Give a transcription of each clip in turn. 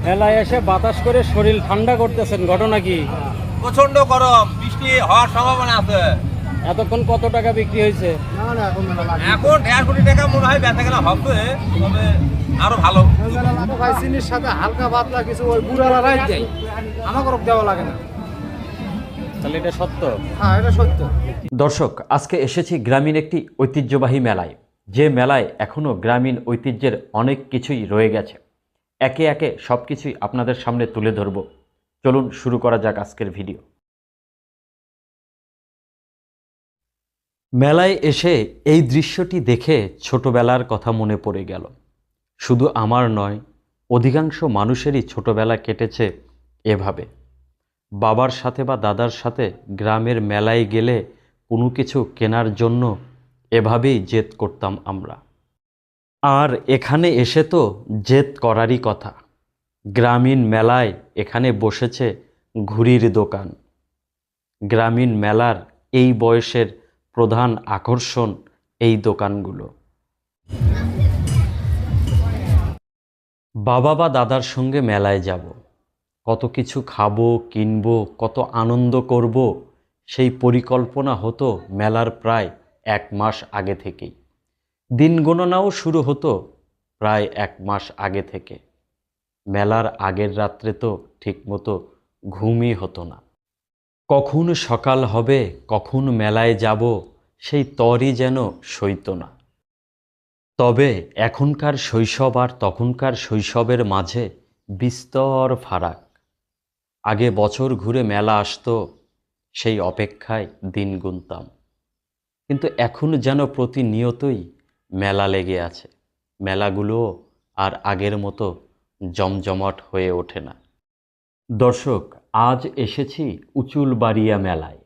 মেলায় এসে বাতাস করে শরীর ঠান্ডা করতেছেন, ঘটনা কি? প্রচন্ড গরম, বৃষ্টি হওয়ার সম্ভাবনা আছে। এতক্ষণ কত টাকা বিক্রি হয়েছে? এখন 1.5 কোটি টাকা মনে হয় বেচা কেনা হবে, তবে আরো ভালো। চিনির সাথে হালকা পাতলা কিছু ওই বুড়ারা রাইট দেয়, আমাকে দেওয়া লাগে না। তাহলে এটা সত্য? হ্যাঁ, এটা সত্য। দর্শক, আজকে এসেছি গ্রামীণ একটি ঐতিহ্যবাহী মেলায়, যে মেলায় এখনও গ্রামীণ ঐতিহ্যের অনেক কিছুই রয়ে গেছে। একে একে সব কিছুই আপনাদের সামনে তুলে ধরব। চলুন শুরু করা যাক আজকের ভিডিও। মেলায় এসে এই দৃশ্যটি দেখে ছোটবেলার কথা মনে পড়ে গেল। শুধু আমার নয়, অধিকাংশ মানুষেরই ছোটবেলা কেটেছে এভাবে। বাবার সাথে বা দাদার সাথে গ্রামের মেলায় গেলে কোনো কিছু কেনার জন্য এভাবেই জেদ করতাম আমরা। আর এখানে এসে তো জেদ করারই কথা। গ্রামীণ মেলায় এখানে বসেছে ঘুড়ির দোকান। গ্রামীণ মেলার এই বয়সের প্রধান আকর্ষণ এই দোকানগুলো। বাবা বা দাদার সঙ্গে মেলায় যাব, কত কিছু খাবো, কিনবো, কত আনন্দ করব, সেই পরিকল্পনা হতো মেলার প্রায় 1 মাস আগে থেকেই। দিন গণনাও শুরু হতো প্রায় 1 মাস আগে থেকে। মেলার আগের রাত্রে তো ঠিকমতো ঘুমই হতো না। কখন সকাল হবে, কখন মেলায় যাব, সেই তরই যেন সইত না। তবে এখনকার শৈশব আর তখনকার শৈশবের মাঝে বিস্তর ফারাক। আগে বছর ঘুরে মেলা আসতো, সেই অপেক্ষায় দিন গুনতাম। কিন্তু এখন যেন প্রতিনিয়তই মেলা লেগে আছে। মেলাগুলো আর আগের মতো জমজমাট হয়ে ওঠে না। দর্শক, আজ এসেছি উচুলবাড়িয়া মেলায়।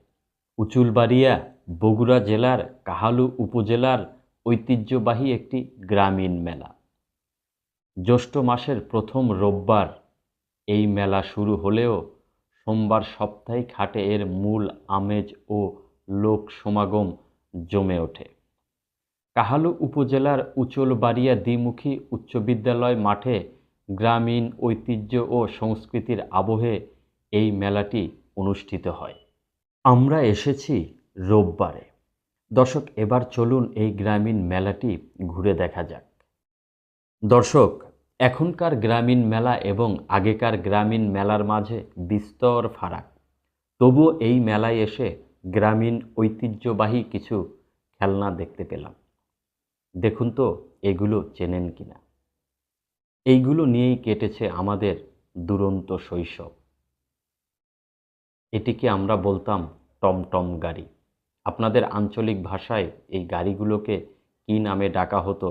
উচুলবাড়িয়া বগুড়া জেলার কাহালু উপজেলার ঐতিহ্যবাহী একটি গ্রামীণ মেলা। জ্যৈষ্ঠ মাসের প্রথম রোববার এই মেলা শুরু হলেও সোমবার সাপ্তাহিক হাটে এর মূল আমেজ ও লোক সমাগম জমে ওঠে। কাহালু উপজেলার উচুলবাড়িয়া দ্বিমুখী উচ্চ বিদ্যালয় মাঠে গ্রামীণ ঐতিহ্য ও সংস্কৃতির আবহে এই মেলাটি অনুষ্ঠিত হয়। আমরা এসেছি রোববারে। দর্শক, এবার চলুন এই গ্রামীণ মেলাটি ঘুরে দেখা যাক। দর্শক, এখনকার গ্রামীণ মেলা এবং আগেকার গ্রামীণ মেলার মাঝে বিস্তর ফারাক। তবুও এই মেলায় এসে গ্রামীণ ঐতিহ্যবাহী কিছু খেলনা দেখতে পেলাম। দেখুন তো এগুলো চেনেন কিনা। এইগুলো নিয়েই কেটেছে আমাদের দুরন্ত শৈশব। এটিকে আমরা বলতাম টমটম গাড়ি। আপনাদের আঞ্চলিক ভাষায় এই গাড়িগুলোকে কী নামে ডাকা হতো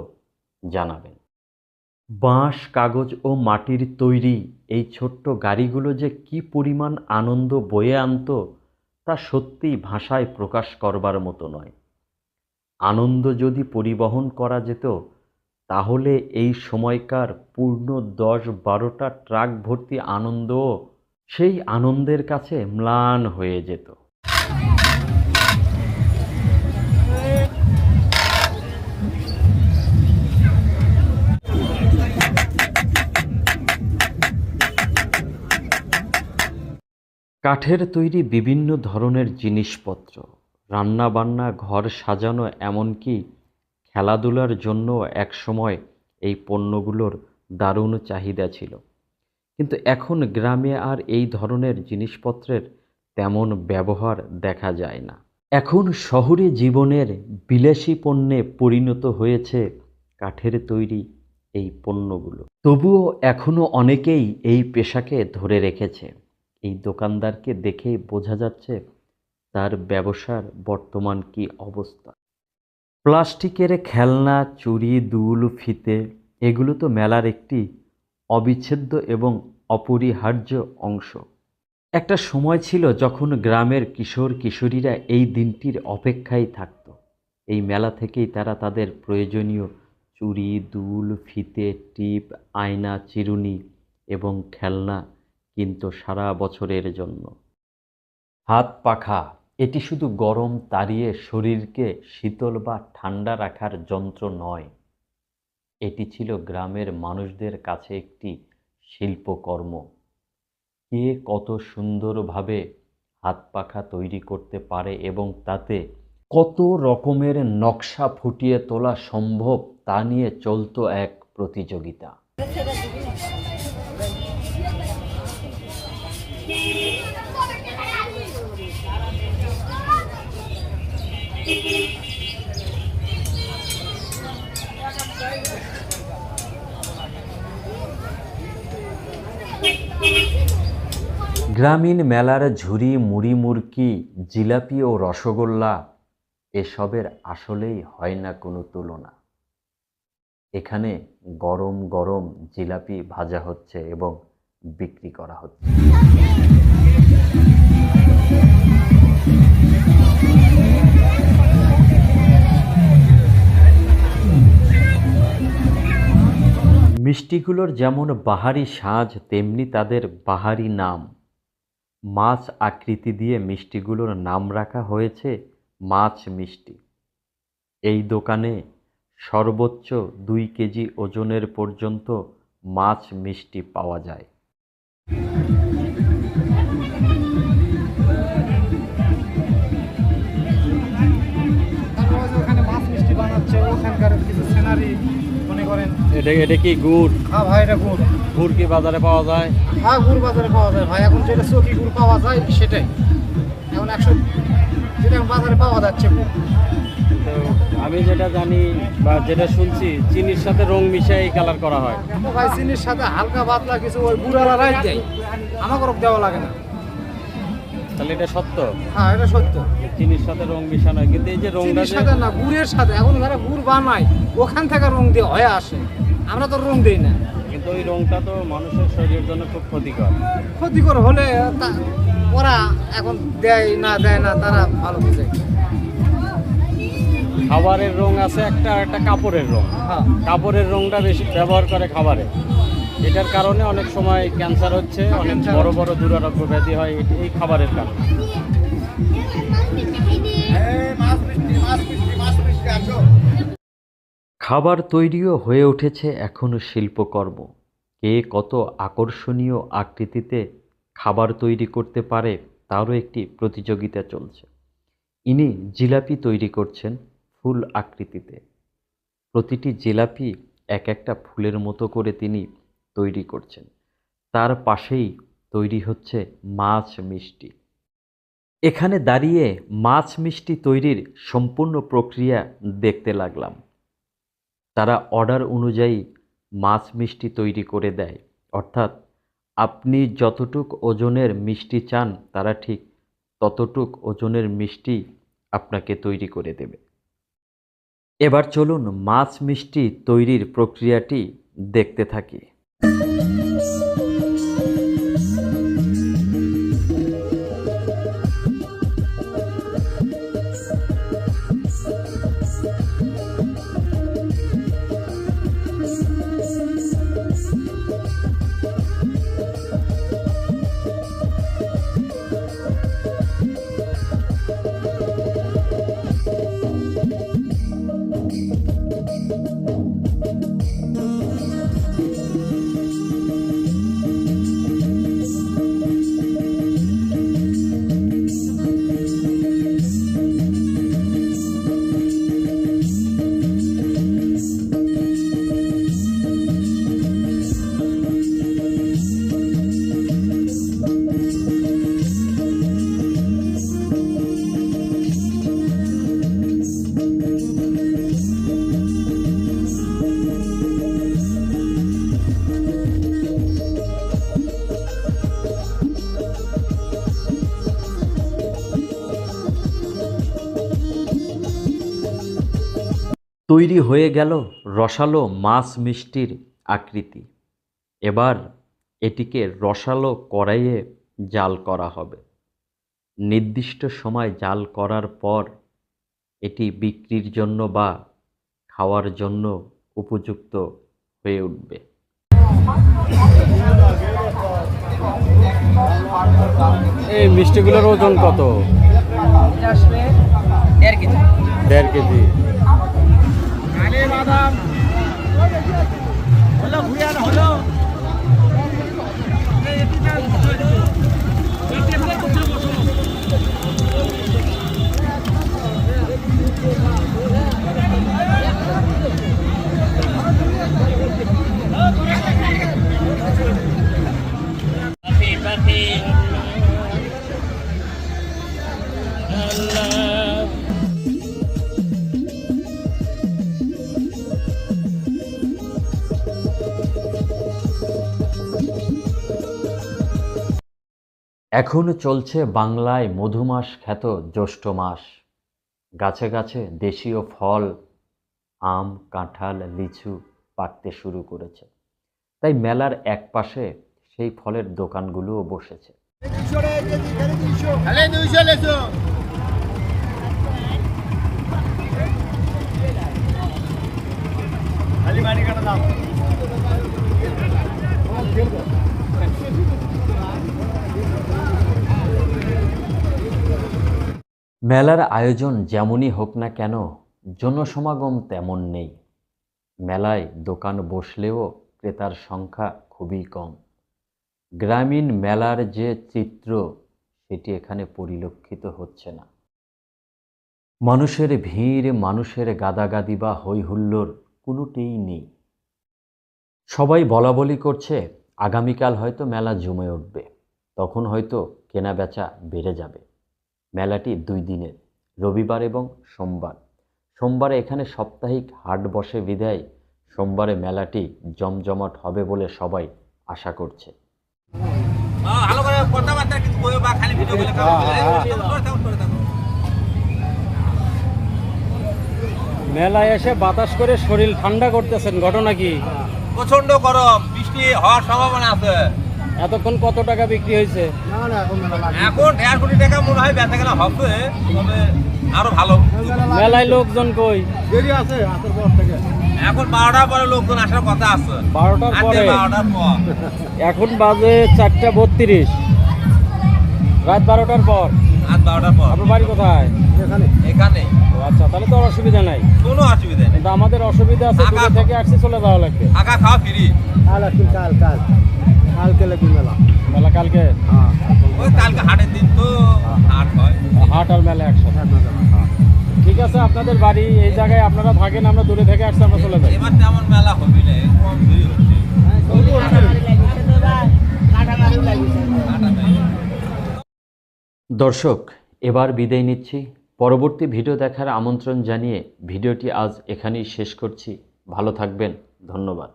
জানাবেন। বাঁশ, কাগজ ও মাটির তৈরি এই ছোট্ট গাড়িগুলো যে কী পরিমাণ আনন্দ বয়ে আনতো তা সত্যিই ভাষায় প্রকাশ করবার মতো নয়। আনন্দ যদি পরিবহন করা যেত তাহলে এই সময়কার পূর্ণ 10-12টা ট্রাক ভর্তি আনন্দও সেই আনন্দের কাছে ম্লান হয়ে যেত। কাঠের তৈরি বিভিন্ন ধরনের জিনিসপত্র, রান্নাবান্না, ঘর সাজানো, এমনকি খেলাধুলার জন্য একসময় এই পণ্যগুলোর দারুণ চাহিদা ছিল। কিন্তু এখন গ্রামে আর এই ধরনের জিনিসপত্রের তেমন ব্যবহার দেখা যায় না। এখন শহুরে জীবনের বিলাসী পণ্যে পরিণত হয়েছে কাঠের তৈরি এই পণ্যগুলো। তবুও এখনও অনেকেই এই পেশাকে ধরে রেখেছে। এই দোকানদারকে দেখেই বোঝা যাচ্ছে তার ব্যবসার বর্তমান কী অবস্থা। প্লাস্টিকের খেলনা, চুড়ি, দুল, ফিতে এগুলো তো মেলার একটি অবিচ্ছেদ্য এবং অপরিহার্য অংশ। একটা সময় ছিল যখন গ্রামের কিশোর কিশোরীরা এই দিনটির অপেক্ষায় থাকত। এই মেলা থেকেই তারা তাদের প্রয়োজনীয় চুড়ি, দুল, ফিতে, টিপ, আয়না, চিরুনি এবং খেলনা কিনত সারা বছরের জন্য। হাত পাখা এটি শুধু গরম তাড়িয়ে শরীরকে শীতল বা ঠান্ডা রাখার যন্ত্র নয়, এটি ছিল গ্রামের মানুষদের কাছে একটি শিল্পকর্ম। কে কত সুন্দরভাবে হাত পাখা তৈরি করতে পারে এবং তাতে কত রকমের নকশা ফুটিয়ে তোলা সম্ভব তা নিয়ে চলতো এক প্রতিযোগিতা। গ্রামীণ মেলার ঝুরি, মুড়ি, মুড়কি, জিলাপি ও রসগোল্লা এসবের আসলেই হয় না কোনো তুলনা। এখানে গরম গরম জিলাপি ভাজা হচ্ছে এবং বিক্রি করা হচ্ছে। মিষ্টিগুলোর যেমন বাহারি সাজ তেমনি তাদের বাহারি নাম। মাছ আকৃতি দিয়ে মিষ্টিগুলোর নাম রাখা হয়েছে মাছ মিষ্টি। এই দোকানে সর্বোচ্চ 2 কেজি ওজনের পর্যন্ত মাছ মিষ্টি পাওয়া যায়। ওখানে মাছ মিষ্টি বানাচ্ছে, ওখানকার কিছু সিনারি মনে করেন। এটা কি গুড়? হ্যাঁ ভাই, এটা গুড়। গুড় কি বাজারে পাওয়া যায়? হ্যাঁ, গুড় বাজারে পাওয়া যায় ভাই। এখন যেটা চকি গুড় পাওয়া যায় সেটাই এখন 100, যেটা বাজারে পাওয়া যাচ্ছে। তো আমি যেটা জানি বা যেটা শুনছি, চিনির সাথে রং মিশিয়ে এই কালার করা হয়। তো ভাই চিনির সাথে হালকা পাতলা কিছু ওই গুড়ালা রাইট দেয়, আমাকে দেওয়া লাগে না। তাহলে এটা সত্য? হ্যাঁ, এটা সত্য। চিনির সাথে রং মিশানো হয়, কিন্তু এই যে রংটা চিনির সাথে না, গুড়ের সাথে। এখন যারা গুড় বানায় ওখান থেকে রং দিয়ে হয়ে আসে, আমরা তো রং দিই না। কিন্তু ওই রংটা তো মানুষের শরীরের জন্য খুব ক্ষতিকর। ক্ষতিকর হলে ওরা এখন দেয় না তারা ভালো বুঝে। খাবারের রং আছে একটা, আর একটা কাপড়ের রং। হ্যাঁ, কাপড়ের রংটা বেশি ব্যবহার করে খাবারে। এটার কারণে অনেক সময় ক্যান্সার হচ্ছে, অনেক বড় বড় দুরারোগ্য ব্যাধি হয় এই খাবারের কারণে। খাবার তৈরিও হয়ে উঠেছে এখনো শিল্পকর্ম। কে কত আকর্ষণীয় আকৃতিতে খাবার তৈরি করতে পারে তারও একটি প্রতিযোগিতা চলছে। ইনি জিলাপি তৈরি করছেন ফুল আকৃতিতে। প্রতিটি জিলাপি এক একটা ফুলের মতো করে তিনি তৈরি করছেন। তার পাশেই তৈরি হচ্ছে মাছ মিষ্টি। এখানে দাঁড়িয়ে মাছ মিষ্টি তৈরির সম্পূর্ণ প্রক্রিয়া দেখতে লাগলাম। তারা অর্ডার অনুযায়ী মাছ মিষ্টি তৈরি করে দেয়, অর্থাৎ আপনি যতটুক ওজনের মিষ্টি চান তারা ঠিক ততটুক ওজনের মিষ্টি আপনাকে তৈরি করে দেবে। এবার চলুন মাছ মিষ্টি তৈরির প্রক্রিয়াটি দেখতে থাকি। তৈরি হয়ে গেল রসালো মাছ মিষ্টির আকৃতি। এবার এটিকে রসালো কড়াইয়ে জাল করা হবে। নির্দিষ্ট সময় জাল করার পর এটি বিক্রির জন্য বা খাওয়ার জন্য উপযুক্ত হয়ে উঠবে। এই মিষ্টিগুলোর ওজন কত? 1.5 কেজি। 1.5 কেজি। এখন চলছে বাংলায় মধুমাস খ্যাত জ্যৈষ্ঠ মাস। গাছে গাছে দেশীয় ফল আম, কাঁঠাল, লিচু পাকতে শুরু করেছে। তাই মেলার একপাশে সেই ফলের দোকানগুলোও বসেছে। মেলার আয়োজন যেমনই হোক না কেন, জনসমাগম তেমন নেই। মেলায় দোকান বসলেও ক্রেতার সংখ্যা খুবই কম। গ্রামীণ মেলার যে চিত্র, সেটি এখানে পরিলক্ষিত হচ্ছে না। মানুষের ভিড়, মানুষের গাদাগাদি বা হইহুল্লোড় কোনোটিই নেই। সবাই বলাবলি করছে আগামীকাল হয়তো মেলা জমে উঠবে, তখন হয়তো কেনা বেচা বেড়ে যাবে। মেলাটি 2 দিনের, রবিবার এবং সোমবার। সোমবারে এখানে সাপ্তাহিক হাট বসে বিধায় সোমবারে মেলাটি জমজমাট হবে বলে সবাই আশা করছে। ভালো করে কথাবার্তা কিছু বই বা খালি ভিডিও গুলো মেলায় এসে বাতাস করে শরীর ঠান্ডা করতেছেন, ঘটনা কি? প্রচন্ড গরম, বৃষ্টি হওয়ার সম্ভাবনা আছে। এতক্ষণ কত টাকা বিক্রি হয়েছে? এখন মেলা লাগে। এখন 1.5 কোটি টাকা মনে হয় বেচা কেনা হবে, তবে আরো ভালো। মেলায় লোকজন কই? দেরি আছে রাতের পর থেকে। এখন 12টার পরে লোকজন আসার কথা আছে। 12টার পরে? 12টার পর। এখন বাজে 4:32, রাত 12টার পর। রাত 12টার পর। আপনার বাড়ি কোথায়? এখানে এখানে ও আচ্ছা, তাহলে তো আর অসুবিধা নাই। কোনো অসুবিধা নেই। কিন্তু আমাদের অসুবিধা আছে, দূরে থেকে আসছে, চলে যাওয়া লাগবে। থাকা খাওয়া ফ্রি। কাল আসুন, কালকে লাগবে মেলা। মেলা কালকে? হ্যাঁ, ওই কালকে হাটের দিন তো হাট হয়। হাট আর মেলা একসাথে। ঠিক আছে, আপনাদের বাড়ি এই জায়গায়, আপনারা থাকেন, আমরা দূরে থেকে আসছি, আমরা চলে যাই। এবার তেমন মেলা হবে না, কম ভিড় হচ্ছে। হাট নাই। দর্শক, এবার বিদায় নিচ্ছি। পরবর্তী ভিডিও দেখার আমন্ত্রণ জানিয়ে ভিডিওটি আজ এখানেই শেষ করছি। ভালো থাকবেন, ধন্যবাদ।